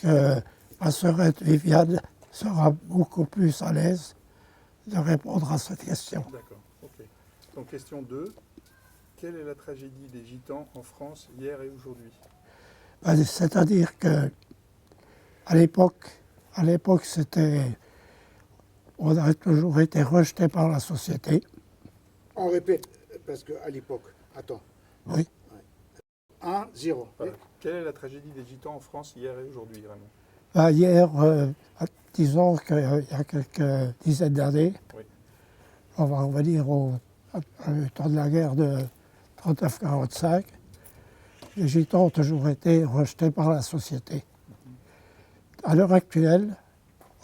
que ma sœurette Viviane sera beaucoup plus à l'aise de répondre à cette question. D'accord, ok. Donc question 2. Quelle est la tragédie des Gitans en France hier et aujourd'hui? C'est-à-dire que à l'époque, on a toujours été rejeté par la société. On répète, parce qu'à l'époque, attends. Oui. 1-0. Voilà. Quelle est la tragédie des Gitans en France hier et aujourd'hui, vraiment? Hier, disons qu'il y a quelques dizaines d'années, Oui. on va revenir au temps de la guerre de 39-45, les Gitans ont toujours été rejetés par la société. À l'heure actuelle,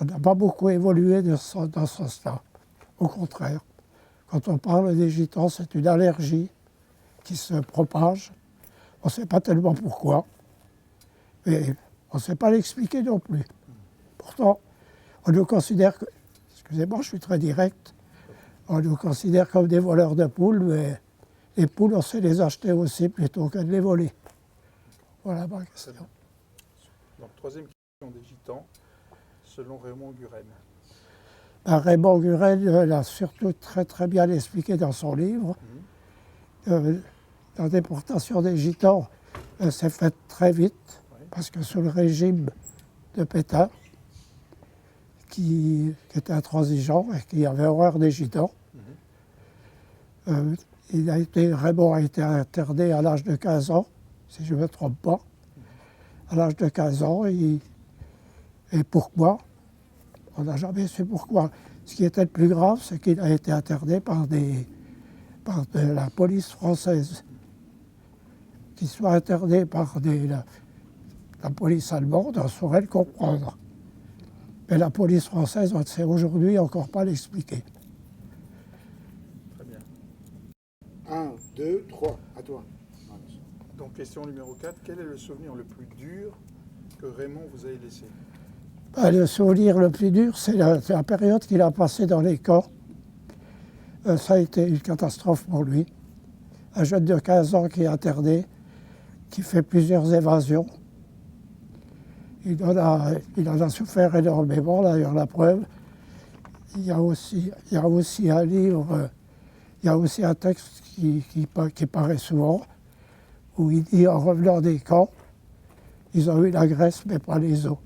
on n'a pas beaucoup évolué dans ce sens-là. Au contraire, quand on parle des Gitans, c'est une allergie qui se propage. On ne sait pas tellement pourquoi, mais on ne sait pas l'expliquer non plus. Pourtant, on nous considère, excusez-moi, je suis très direct, on nous considère comme des voleurs de poules, mais les poules, on sait les acheter aussi plutôt que de les voler. Voilà ma question. Donc troisième question des Gitans, selon Raymond Guren. Raymond Guren l'a surtout très bien expliqué dans son livre. La déportation des Gitans s'est faite très vite, parce que sous le régime de Pétain, qui était intransigeant et qui avait horreur des Gitans, Raymond a été interné à l'âge de 15 ans, si je ne me trompe pas. À l'âge de 15 ans, et pourquoi? On n'a jamais su pourquoi. Ce qui était le plus grave, c'est qu'il a été interné par de la police française. Qu'il soit interné par la police allemande, on saurait le comprendre. Mais la police française, on ne sait aujourd'hui encore pas l'expliquer. Très bien. 1, 2, 3, à toi. Donc question numéro 4, quel est le souvenir le plus dur que Raymond vous ait laissé? Le souvenir le plus dur, c'est la période qu'il a passée dans les camps. Ça a été une catastrophe pour lui. Un jeune de 15 ans qui est interné, qui fait plusieurs évasions. Il en a souffert énormément, d'ailleurs la preuve. Il y a aussi un livre, il y a aussi un texte qui paraît souvent, où il dit en revenant des camps, ils ont eu la graisse mais pas les os.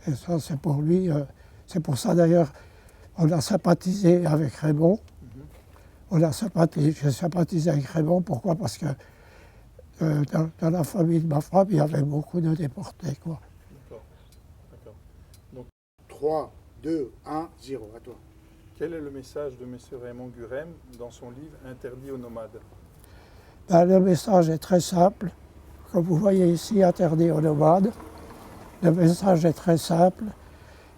Et ça, c'est pour lui, c'est pour ça d'ailleurs, on a sympathisé avec Raymond. J'ai sympathisé avec Raymond, pourquoi? Parce que dans la famille de ma femme, il y avait beaucoup de déportés, quoi. D'accord. Donc 3, 2, 1, 0, à toi. quel est le message de M. Raymond Guren dans son livre Interdit aux nomades? Le message est très simple. Comme vous voyez ici, Interdit aux nomades. Le message est très simple.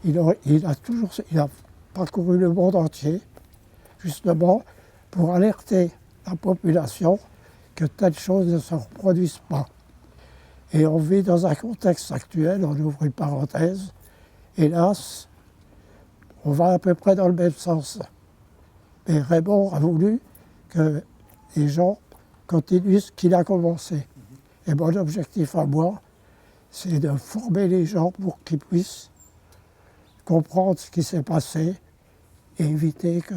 Il a parcouru le monde entier, justement, pour alerter la population que telles choses ne se reproduisent pas. Et on vit dans un contexte actuel, on ouvre une parenthèse, hélas, on va à peu près dans le même sens. Mais Raymond a voulu que les gens continuent ce qu'il a commencé. Et mon objectif à moi, c'est de former les gens pour qu'ils puissent comprendre ce qui s'est passé et éviter que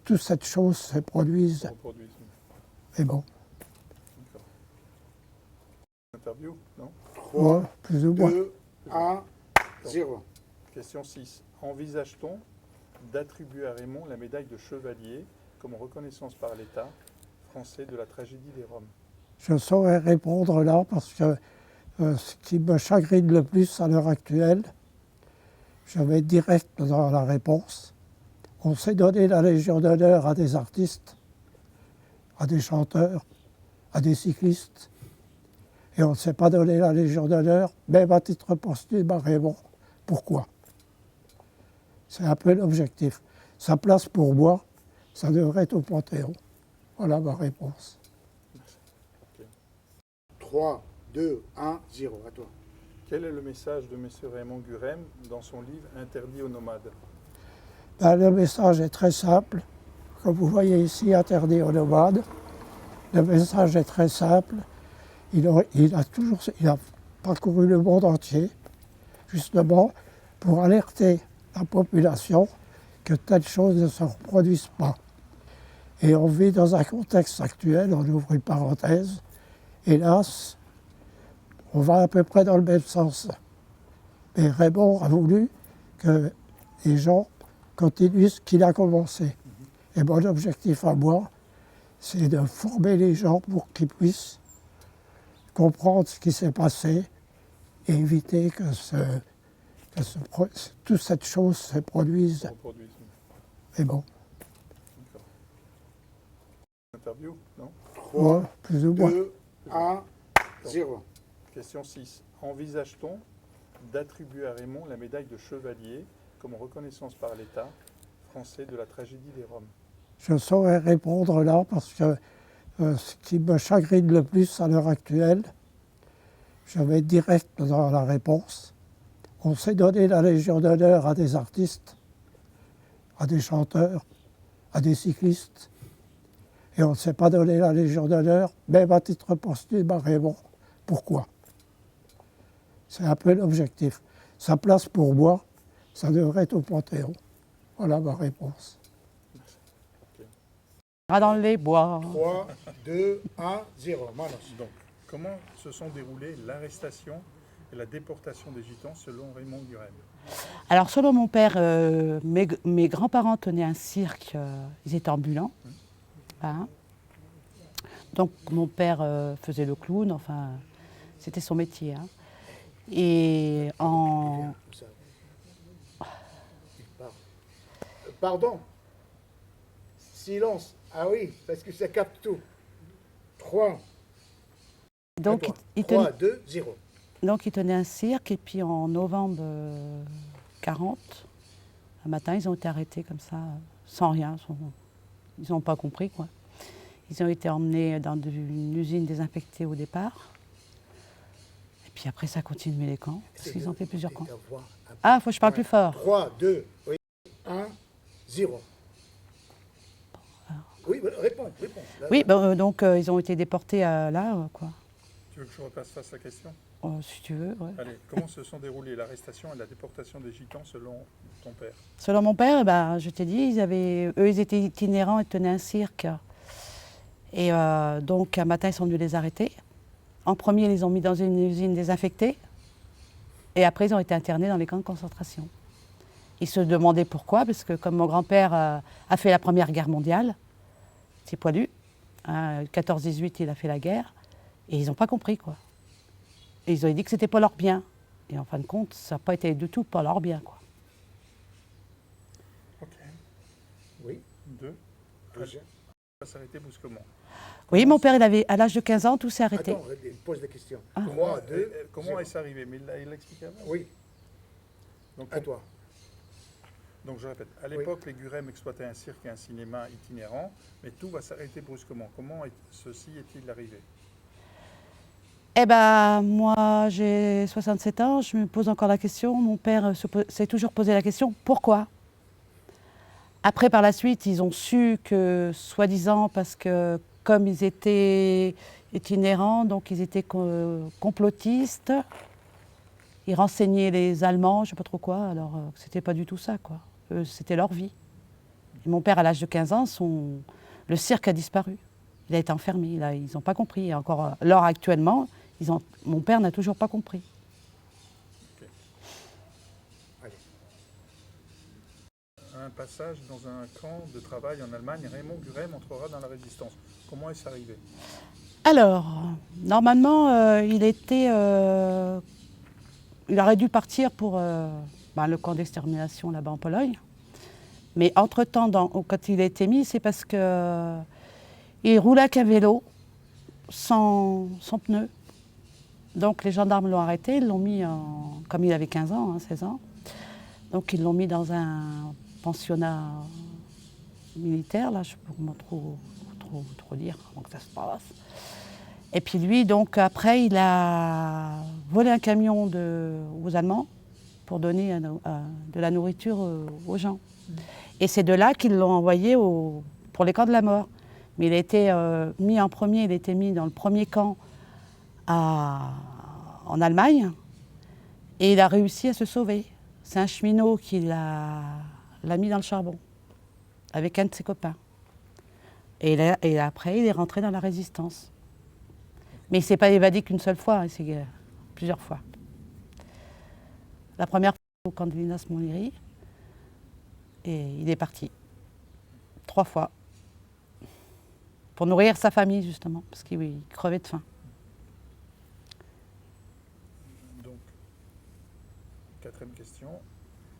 toute cette chose se produise. Mais bon. D'accord. Interview, non? 3, Ouais, plus ou moins. 2, 1, 0. Question 6. Envisage-t-on d'attribuer à Raymond la médaille de chevalier comme reconnaissance par l'État français de la tragédie des Roms? Je saurais répondre là parce que ce qui me chagrine le plus à l'heure actuelle, je vais être direct dans la réponse. On s'est donné la Légion d'honneur à des artistes, à des chanteurs, à des cyclistes, et on ne s'est pas donné la Légion d'honneur, même à titre posthume à Raymond. Pourquoi? C'est un peu l'objectif. Sa place pour moi, ça devrait être au Panthéon. Voilà ma réponse. 3, 2, 1, 0, à toi. Quel est le message de M. Raymond Guren dans son livre Interdit aux nomades? Le message est très simple. Comme vous voyez ici, Interdit aux nomades. Le message est très simple. il a parcouru le monde entier, justement, pour alerter la population que telles choses ne se reproduisent pas. Et on vit dans un contexte actuel, on ouvre une parenthèse, hélas, on va à peu près dans le même sens. Mais Raymond a voulu que les gens continuent ce qu'il a commencé. Et mon objectif à moi, c'est de former les gens pour qu'ils puissent comprendre ce qui s'est passé et éviter que toute cette chose se produise. Mais bon. D'accord. Interview, non? 3, Ouais, plus ou moins. 2, 1, 0. Question 6. Envisage-t-on d'attribuer à Raymond la médaille de chevalier comme reconnaissance par l'État français de la tragédie des Roms? Je saurais répondre là parce que ce qui me chagrine le plus à l'heure actuelle, je vais être direct dans la réponse. On s'est donné la Légion d'honneur à des artistes, à des chanteurs, à des cyclistes, et on ne s'est pas donné la Légion d'honneur, même à titre posthume à Raymond. Pourquoi? C'est un peu l'objectif. Sa place pour moi, ça devrait être au Panthéon. Voilà ma réponse. Dans les bois. 3, 2, 1, 0. Manos. Donc, comment se sont déroulées l'arrestation et la déportation des Gitans selon Raymond Gurem? Alors, selon mon père, mes grands-parents tenaient un cirque, ils étaient ambulants. Hein. Donc, mon père faisait le clown, enfin, c'était son métier. Hein. Et en... Pardon. Silence. Ah oui, parce que ça capte tout. 3, Donc, il 3, 2, 0. donc, ils tenaient un cirque, et puis en novembre 40, un matin, ils ont été arrêtés comme ça, sans rien. Ils n'ont pas compris, quoi. Ils ont été emmenés dans une usine désinfectée au départ. Et puis après, ça a continué les camps, parce qu'ils ont fait plusieurs camps. Ah, faut que je parle plus fort. 3, 2, 1, 0. Oui, réponds. Là, Oui, donc ils ont été déportés là, quoi. Tu veux que je repasse face à la question? Si tu veux, ouais. Allez, comment se sont déroulées l'arrestation et la déportation des Gitans selon ton père? Selon mon père, eh ben, je t'ai dit, ils étaient itinérants et tenaient un cirque. Et donc, un matin, ils sont venus les arrêter. En premier, ils les ont mis dans une usine désinfectée. Et après, ils ont été internés dans les camps de concentration. Ils se demandaient pourquoi, parce que comme mon grand-père a fait la Première Guerre mondiale, c'est poilu, hein, 14-18, il a fait la guerre, et ils n'ont pas compris, quoi. Et ils ont dit que c'était pas leur bien. Et en fin de compte, ça n'a pas été du tout pas leur bien, quoi. Ok. Oui. 2. Deuxième. Ça va s'arrêter brusquement. Oui, mon père, il avait, à l'âge de 15 ans, tout s'est arrêté. Attends, il pose la question. Ah. 3, 2, Comment est-ce arrivé? Mais il l'a expliqué avant. Oui, Donc, à toi. Donc je répète, à l'époque, les Gurem exploitaient un cirque et un cinéma itinérant, mais tout va s'arrêter brusquement. Comment ceci est-il arrivé? Eh ben, moi, j'ai 67 ans, je me pose encore la question. Mon père s'est toujours posé la question, pourquoi? Après, par la suite, ils ont su que, soi-disant, parce que comme ils étaient itinérants, donc ils étaient complotistes, ils renseignaient les Allemands, je ne sais pas trop quoi, alors c'était pas du tout ça, quoi. C'était leur vie. Et mon père, à l'âge de 15 ans, le cirque a disparu. Il a été enfermé, ils n'ont pas compris. Et encore, l'heure actuellement, mon père n'a toujours pas compris. Okay. Allez. Un passage dans un camp de travail en Allemagne, Raymond Gurem entrera dans la résistance. Comment est-ce arrivé? Alors, normalement, il aurait dû partir pour le camp d'extermination là-bas en Pologne. Mais entre-temps, quand il a été mis, c'est parce qu'il roulait avec un vélo sans pneu. Donc les gendarmes l'ont arrêté, ils l'ont mis, comme il avait 15 ans, 16 ans, donc ils l'ont mis dans un pensionnat militaire, là, je ne peux pas trop dire comment ça se passe. Et puis lui, donc après, il a volé un camion aux Allemands pour donner de la nourriture aux gens. Et c'est de là qu'ils l'ont envoyé pour les camps de la mort. Mais il a été mis en premier, il a été mis dans le premier camp en Allemagne et il a réussi à se sauver. C'est un cheminot qui l'a mis dans le charbon avec un de ses copains. Et après, il est rentré dans la résistance. Mais il ne s'est pas évadé qu'une seule fois, hein, c'est plusieurs fois. La première fois au camp de Linas-Montlhéry, et il est parti 3 fois pour nourrir sa famille justement, parce qu'il crevait de faim. Donc, 4e question.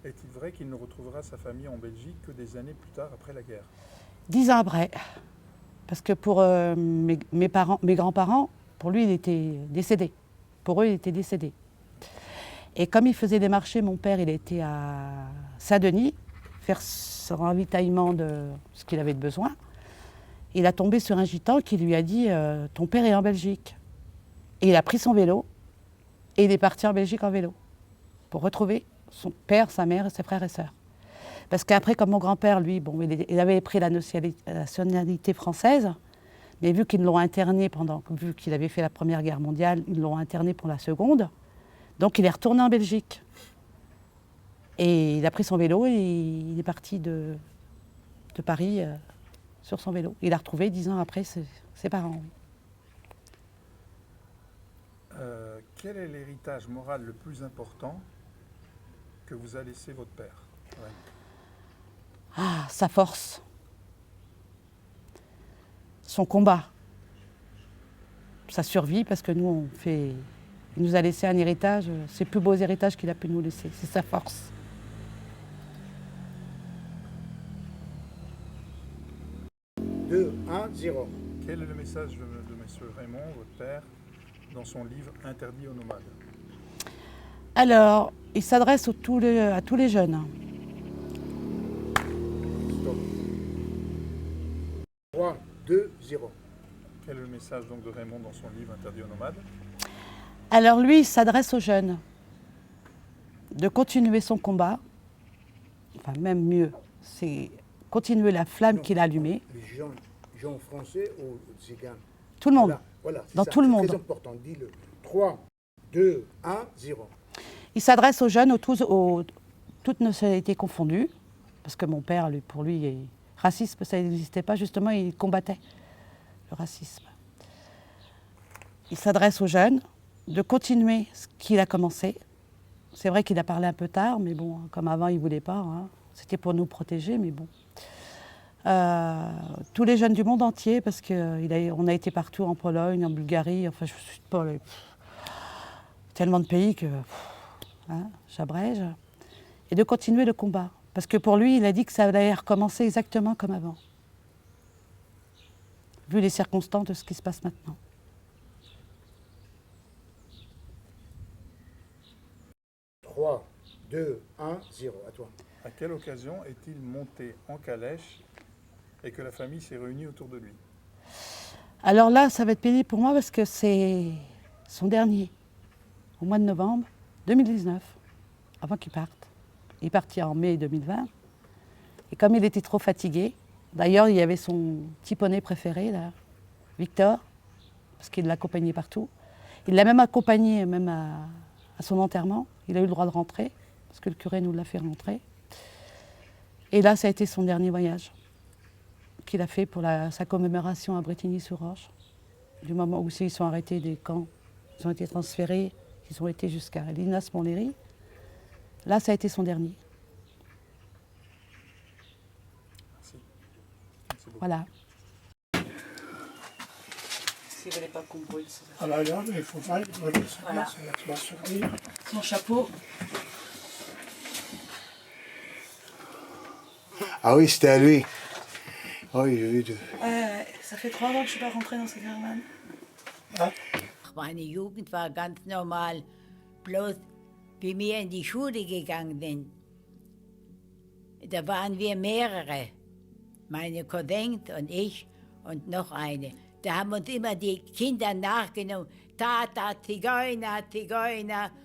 Est-il vrai qu'il ne retrouvera sa famille en Belgique que des années plus tard après la guerre? 10 ans après, parce que pour mes grands-parents, pour lui, il était décédé. Pour eux, il était décédé. Et comme il faisait des marchés, mon père, il était à Saint-Denis, faire son ravitaillement de ce qu'il avait de besoin. Il a tombé sur un gitan qui lui a dit « Ton père est en Belgique ». Et il a pris son vélo et il est parti en Belgique en vélo pour retrouver son père, sa mère, ses frères et sœurs. Parce qu'après, comme mon grand-père, lui, bon, il avait pris la nationalité française, mais vu qu'ils l'ont interné vu qu'il avait fait la Première Guerre mondiale, ils l'ont interné pour la Seconde. Donc il est retourné en Belgique. Et il a pris son vélo et il est parti de Paris sur son vélo. Il a retrouvé 10 ans après ses parents. Quel est l'héritage moral le plus important que vous a laissé votre père? Ouais. Ah, sa force. Son combat. Sa survie, parce que nous, il nous a laissé un héritage, c'est le plus beau héritage qu'il a pu nous laisser, c'est sa force. Deux, un, zéro. Quel est le message de M. Raymond, votre père, dans son livre Interdit aux nomades? Alors, il s'adresse à tous les jeunes. Stop. 3, 2, 0. Quel est le message donc de Raymond dans son livre Interdit aux nomades? Alors lui, il s'adresse aux jeunes, de continuer son combat, enfin même mieux, c'est continuer la flamme qu'il a allumée. Les gens français ou tziganes? Tout le monde, Voilà, dans ça, tout le monde. C'est très important, dis-le. 3, 2, 1, 0. Il s'adresse aux jeunes, toutes nationalités confondues, parce que mon père, pour lui, racisme, ça n'existait pas, justement, il combattait le racisme. Il s'adresse aux jeunes, de continuer ce qu'il a commencé. C'est vrai qu'il a parlé un peu tard, mais bon, comme avant, il ne voulait pas. Hein. C'était pour nous protéger, mais bon. Tous les jeunes du monde entier, parce qu'on a été partout, en Pologne, en Bulgarie, enfin, je suis pas allée, tellement de pays que hein, j'abrège. Et de continuer le combat. Parce que pour lui, il a dit que ça allait recommencer exactement comme avant. Vu les circonstances de ce qui se passe maintenant. Trois, 2, 1, 0. À toi. À quelle occasion est-il monté en calèche et que la famille s'est réunie autour de lui? Alors là, ça va être pénible pour moi parce que c'est son dernier, au mois de novembre 2019, avant qu'il parte. Il partit en mai 2020. Et comme il était trop fatigué, d'ailleurs, il y avait son petit poney préféré, là, Victor, parce qu'il l'accompagnait partout. Il l'a même accompagné même à son enterrement. Il a eu le droit de rentrer, parce que le curé nous l'a fait rentrer. Et là, ça a été son dernier voyage qu'il a fait pour sa commémoration à Brétigny-sur-Orge. Du moment où ils sont arrêtés des camps, ils ont été transférés, ils ont été jusqu'à Linas-Montlhéry. Là, ça a été son dernier. Merci. Merci beaucoup. Voilà. Si vous voulez pas qu'on brûle ça. Ah ben là, il faut pas brûler ça, Voilà. ça va survivre. Son chapeau. Ah oui, c'était à lui. Oui, j'ai vu. Ça fait 3 ans que je ne suis pas rentrée dans cette caravane. Meine Jugend war ganz normal, bloß wie wir in die Schule gegangen sind, da waren wir mehrere, meine Cousins und ich und noch eine. Da haben uns immer die Kinder nachgenommen, Tata, Zigeuner, Zigeuner.